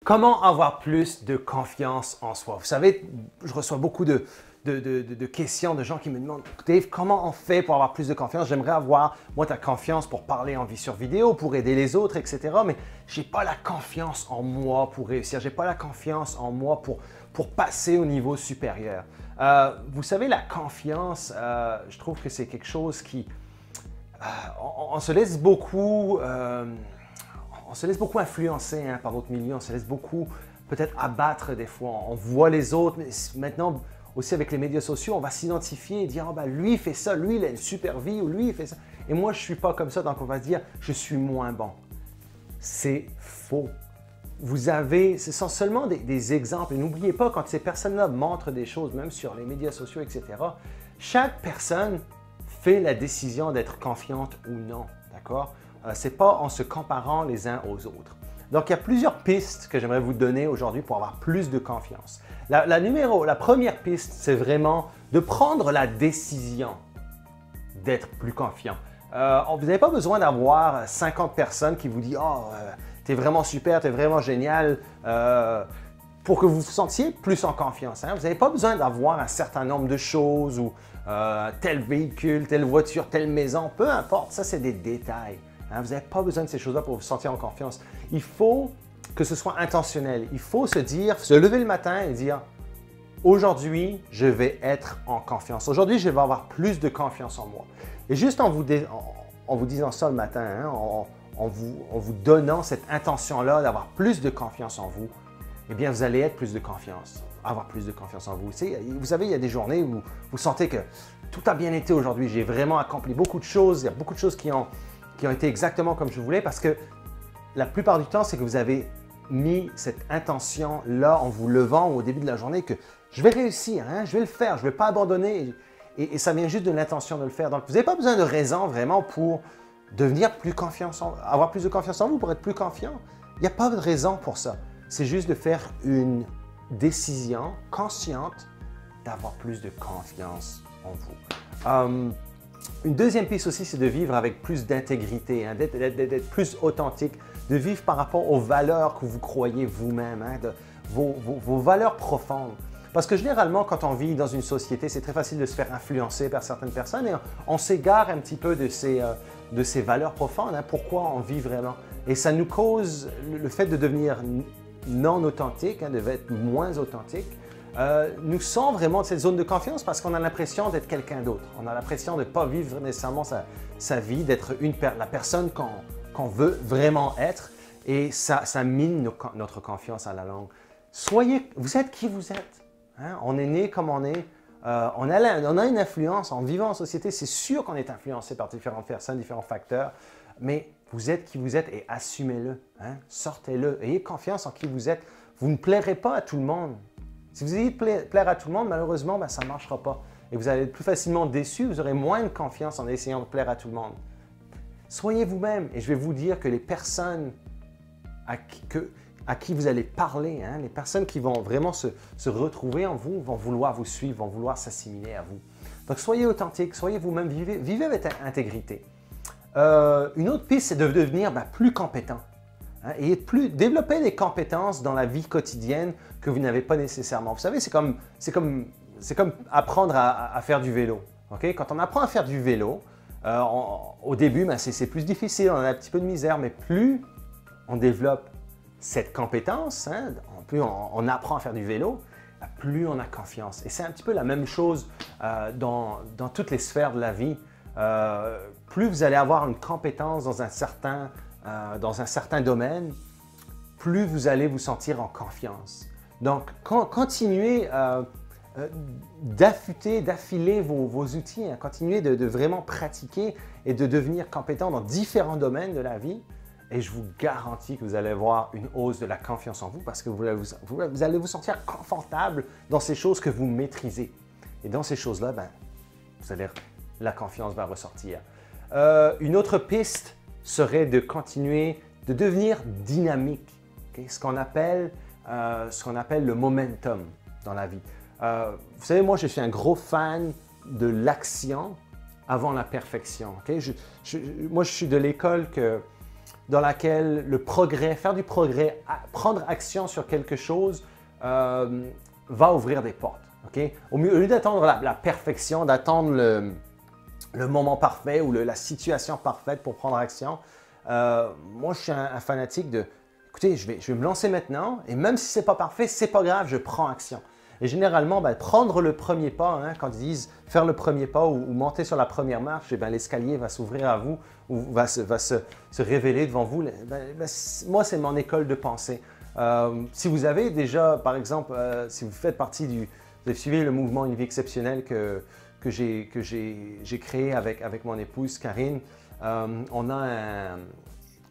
Comment avoir plus de confiance en soi? Vous savez, je reçois beaucoup de questions de gens qui me demandent « Dave, comment on fait pour avoir plus de confiance? J'aimerais avoir, moi, ta confiance pour parler en vie sur vidéo, pour aider les autres, etc. Mais je n'ai pas la confiance en moi pour réussir. Je n'ai pas la confiance en moi pour passer au niveau supérieur. » Vous savez, la confiance, je trouve que c'est quelque chose qui… on se laisse beaucoup… on se laisse beaucoup influencer par notre milieu, on se laisse beaucoup peut-être abattre des fois. On voit les autres, mais maintenant aussi avec les médias sociaux, on va s'identifier et dire oh, ben, lui il fait ça, lui il a une super vie ou lui il fait ça. Et moi je ne suis pas comme ça, donc on va se dire je suis moins bon. C'est faux. Ce sont seulement des exemples. Et n'oubliez pas, quand ces personnes-là montrent des choses, même sur les médias sociaux, etc., chaque personne fait la décision d'être confiante ou non, d'accord? Ce n'est pas en se comparant les uns aux autres. Donc, il y a plusieurs pistes que j'aimerais vous donner aujourd'hui pour avoir plus de confiance. La première piste, c'est vraiment de prendre la décision d'être plus confiant. Vous n'avez pas besoin d'avoir 50 personnes qui vous disent « Oh, tu es vraiment super, tu es vraiment génial », pour que vous vous sentiez plus en confiance. Vous n'avez pas besoin d'avoir un certain nombre de choses ou tel véhicule, telle voiture, telle maison, peu importe. Ça, c'est des détails. Vous n'avez pas besoin de ces choses-là pour vous sentir en confiance. Il faut que ce soit intentionnel. Il faut se lever le matin et dire « Aujourd'hui, je vais être en confiance. Aujourd'hui, je vais avoir plus de confiance en moi. » Et juste en vous disant ça le matin, en vous donnant cette intention-là d'avoir plus de confiance en vous, eh bien, vous allez être plus de confiance, avoir plus de confiance en vous. Vous savez, il y a des journées où vous sentez que tout a bien été aujourd'hui. J'ai vraiment accompli beaucoup de choses. Il y a beaucoup de choses qui ont été exactement comme je voulais parce que la plupart du temps, c'est que vous avez mis cette intention-là en vous levant au début de la journée que je vais réussir, je vais le faire, je ne vais pas abandonner et ça vient juste de l'intention de le faire. Donc, vous n'avez pas besoin de raison vraiment pour devenir plus avoir plus de confiance en vous, pour être plus confiant. Il n'y a pas de raison pour ça. C'est juste de faire une décision consciente d'avoir plus de confiance en vous. Une deuxième piste aussi, c'est de vivre avec plus d'intégrité, d'être plus authentique, de vivre par rapport aux valeurs que vous croyez vous-même, vos valeurs profondes. Parce que généralement, quand on vit dans une société, c'est très facile de se faire influencer par certaines personnes et on s'égare un petit peu de ces valeurs profondes. Pourquoi on vit vraiment? Et ça nous cause le fait de devenir non authentique, d'être moins authentique. Nous sommes vraiment de cette zone de confiance parce qu'on a l'impression d'être quelqu'un d'autre. On a l'impression de ne pas vivre nécessairement sa vie, d'être la personne qu'on veut vraiment être et ça mine notre confiance à la longue. Vous êtes qui vous êtes. On est né comme on est. On a une influence. En vivant en société, c'est sûr qu'on est influencé par différentes personnes, différents facteurs, mais vous êtes qui vous êtes et assumez-le. Sortez-le. Ayez confiance en qui vous êtes. Vous ne plairez pas à tout le monde. Si vous essayez de plaire à tout le monde, malheureusement, ça ne marchera pas. Et vous allez être plus facilement déçu, vous aurez moins de confiance en essayant de plaire à tout le monde. Soyez vous-même et je vais vous dire que les personnes à qui vous allez parler, les personnes qui vont vraiment se retrouver en vous, vont vouloir vous suivre, vont vouloir s'assimiler à vous. Donc, soyez authentique, soyez vous-même, vivez avec intégrité. Une autre piste, c'est de devenir plus compétent. Et développer des compétences dans la vie quotidienne que vous n'avez pas nécessairement. Vous savez, c'est comme apprendre à faire du vélo. Quand on apprend à faire du vélo, au début, c'est plus difficile, on a un petit peu de misère, mais plus on développe cette compétence, plus on apprend à faire du vélo, plus on a confiance. Et c'est un petit peu la même chose dans toutes les sphères de la vie. Plus vous allez avoir une compétence dans un certain domaine, plus vous allez vous sentir en confiance. Donc, continuez d'affiler vos outils, continuez de vraiment pratiquer et de devenir compétent dans différents domaines de la vie. Et je vous garantis que vous allez voir une hausse de la confiance en vous parce que vous allez vous sentir confortable dans ces choses que vous maîtrisez. Et dans ces choses-là, la confiance va ressortir. Une autre piste serait de continuer de devenir dynamique, ce qu'on appelle le momentum dans la vie. Vous savez, moi, je suis un gros fan de l'action avant la perfection. Moi, je suis de l'école que dans laquelle le progrès, faire du progrès, prendre action sur quelque chose va ouvrir des portes. Okay? Au lieu d'attendre la perfection, d'attendre le moment parfait ou la situation parfaite pour prendre action, moi je suis un fanatique de, écoutez, je vais me lancer maintenant et même si ce n'est pas parfait, ce n'est pas grave, je prends action. Et généralement, prendre le premier pas, hein, quand ils disent faire le premier pas ou monter sur la première marche, l'escalier va s'ouvrir à vous ou va se révéler devant vous. Moi, c'est mon école de pensée. Si vous avez déjà, par exemple, si vous faites partie vous avez suivi le mouvement Une vie exceptionnelle que j'ai créé avec mon épouse Karine, on a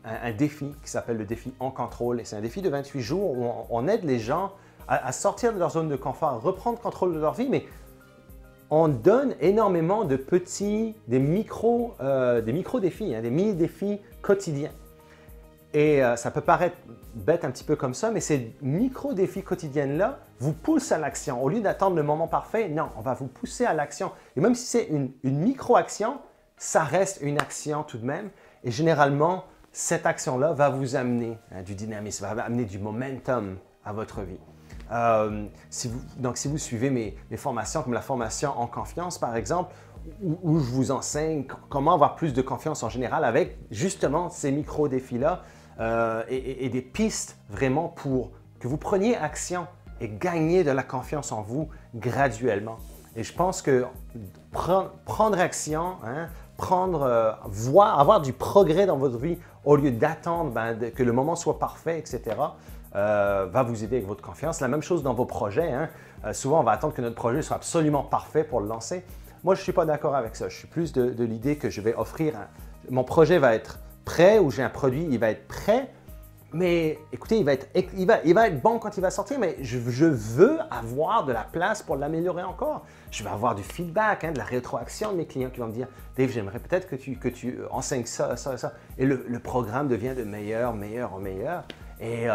un défi qui s'appelle le défi En Contrôle. Et c'est un défi de 28 jours où on aide les gens à sortir de leur zone de confort, à reprendre contrôle de leur vie, mais on donne énormément de des micro-défis, hein, des mini-défis quotidiens. Et ça peut paraître bête un petit peu comme ça, mais ces micro-défis quotidiens-là vous poussent à l'action. Au lieu d'attendre le moment parfait, non, on va vous pousser à l'action. Et même si c'est une micro-action, ça reste une action tout de même. Et généralement, cette action-là va vous amener du dynamisme, va amener du momentum à votre vie. Donc, si vous suivez mes formations, comme la formation En Confiance, par exemple, où je vous enseigne comment avoir plus de confiance en général avec justement ces micro-défis-là et des pistes vraiment pour que vous preniez action et gagner de la confiance en vous graduellement. Et je pense que prendre action, hein, avoir du progrès dans votre vie au lieu d'attendre que le moment soit parfait, etc., va vous aider avec votre confiance. La même chose dans vos projets. Hein. Souvent, on va attendre que notre projet soit absolument parfait pour le lancer. Moi, je ne suis pas d'accord avec ça. Je suis plus de l'idée que je vais offrir, mon projet va être prêt ou j'ai un produit, il va être prêt, mais écoutez, il va être bon quand il va sortir, mais je veux avoir de la place pour l'améliorer encore. Je vais avoir du feedback, hein, de la rétroaction de mes clients qui vont me dire « Dave, j'aimerais peut-être que tu enseignes ça, ça, ça. » Et le programme devient de meilleur en meilleur. Et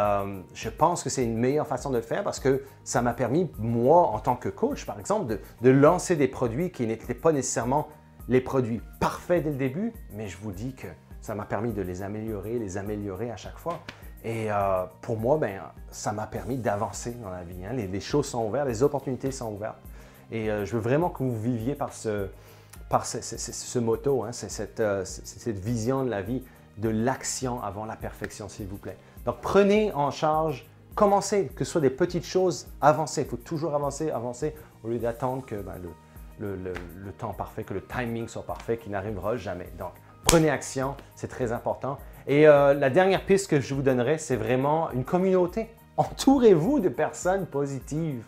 je pense que c'est une meilleure façon de le faire parce que ça m'a permis, moi, en tant que coach, par exemple, de lancer des produits qui n'étaient pas nécessairement les produits parfaits dès le début, mais je vous dis que ça m'a permis de les améliorer à chaque fois. Et pour moi, ça m'a permis d'avancer dans la vie. Hein. Les choses sont ouvertes, les opportunités sont ouvertes. Et je veux vraiment que vous viviez par ce motto, hein, cette vision de la vie, de l'action avant la perfection, s'il vous plaît. Donc, prenez en charge, commencez, que ce soit des petites choses, avancez. Il faut toujours avancer au lieu d'attendre que le temps parfait, que le timing soit parfait, qui n'arrivera jamais. Donc, prenez action, c'est très important. Et la dernière piste que je vous donnerai, c'est vraiment une communauté. Entourez-vous de personnes positives.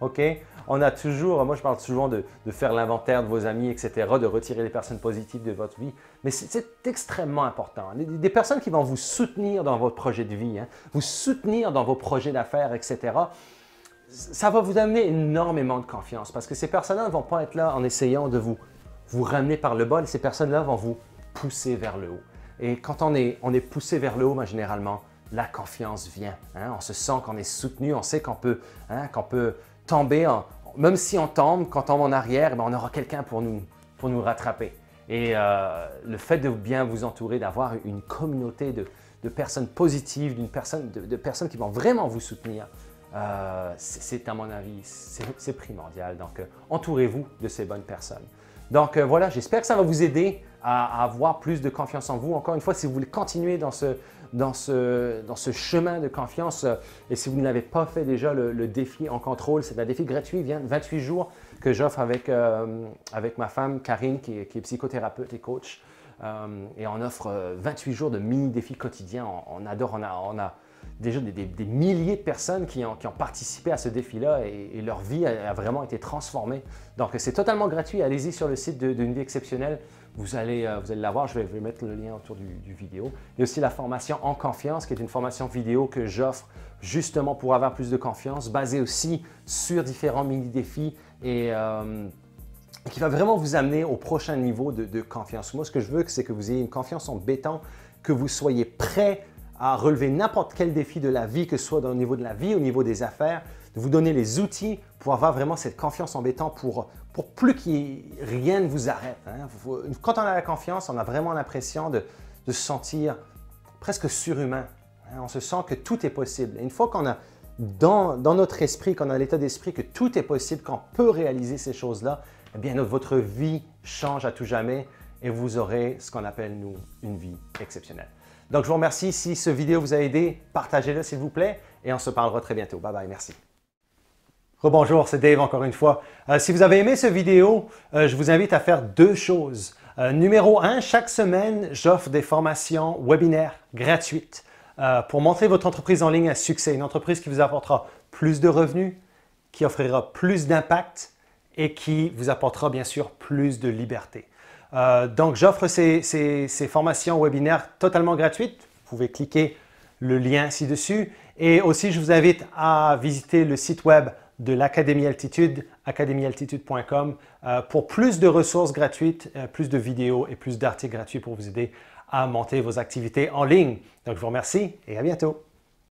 OK? On a toujours, moi je parle souvent de faire l'inventaire de vos amis, etc., de retirer les personnes positives de votre vie. Mais c'est extrêmement important. Des personnes qui vont vous soutenir dans votre projet de vie, hein, vous soutenir dans vos projets d'affaires, etc., ça va vous amener énormément de confiance parce que ces personnes-là ne vont pas être là en essayant de vous ramener par le bas. Ces personnes-là vont vous pousser vers le haut. Et quand on est poussé vers le haut, généralement, la confiance vient. Hein? On se sent qu'on est soutenu, on sait qu'on peut tomber, même si on tombe, quand on tombe en arrière, on aura quelqu'un pour nous rattraper. Et le fait de bien vous entourer, d'avoir une communauté de personnes positives, de personnes qui vont vraiment vous soutenir, c'est à mon avis, c'est primordial. Donc, entourez-vous de ces bonnes personnes. Donc voilà, j'espère que ça va vous aider à avoir plus de confiance en vous. Encore une fois, si vous voulez continuer dans ce chemin de confiance et si vous ne l'avez pas fait déjà, le défi En Contrôle, c'est un défi gratuit, 28 jours que j'offre avec ma femme Karine qui est psychothérapeute et coach. Et on offre 28 jours de mini-défis quotidiens. On adore, on a déjà des milliers de personnes qui ont participé à ce défi-là et leur vie a vraiment été transformée. Donc, c'est totalement gratuit. Allez-y sur le site d'Une vie exceptionnelle. Vous allez l'avoir. Je vais mettre le lien autour du vidéo. Il y a aussi la formation En Confiance, qui est une formation vidéo que j'offre justement pour avoir plus de confiance, basée aussi sur différents mini-défis et qui va vraiment vous amener au prochain niveau de confiance. Moi, ce que je veux, c'est que vous ayez une confiance en béton, que vous soyez prêt à relever n'importe quel défi de la vie, que ce soit au niveau de la vie, au niveau des affaires, de vous donner les outils pour avoir vraiment cette confiance en béton pour plus que rien ne vous arrête. Hein. Quand on a la confiance, on a vraiment l'impression de se sentir presque surhumain. On se sent que tout est possible. Et une fois qu'on a dans notre esprit, qu'on a l'état d'esprit que tout est possible, qu'on peut réaliser ces choses-là, eh bien, votre vie change à tout jamais et vous aurez ce qu'on appelle, nous, une vie exceptionnelle. Donc, je vous remercie. Si cette vidéo vous a aidé, partagez-le s'il vous plaît et on se parlera très bientôt. Bye bye, merci. Rebonjour, c'est Dave encore une fois. Si vous avez aimé cette vidéo, je vous invite à faire deux choses. Numéro 1, chaque semaine, j'offre des formations webinaires gratuites pour montrer votre entreprise en ligne à succès. Une entreprise qui vous apportera plus de revenus, qui offrira plus d'impact et qui vous apportera bien sûr plus de liberté. Donc, j'offre ces formations webinaires totalement gratuites. Vous pouvez cliquer le lien ci-dessus. Et aussi, je vous invite à visiter le site web de l'Académie Altitude, academyaltitude.com, pour plus de ressources gratuites, plus de vidéos et plus d'articles gratuits pour vous aider à monter vos activités en ligne. Donc, je vous remercie et à bientôt.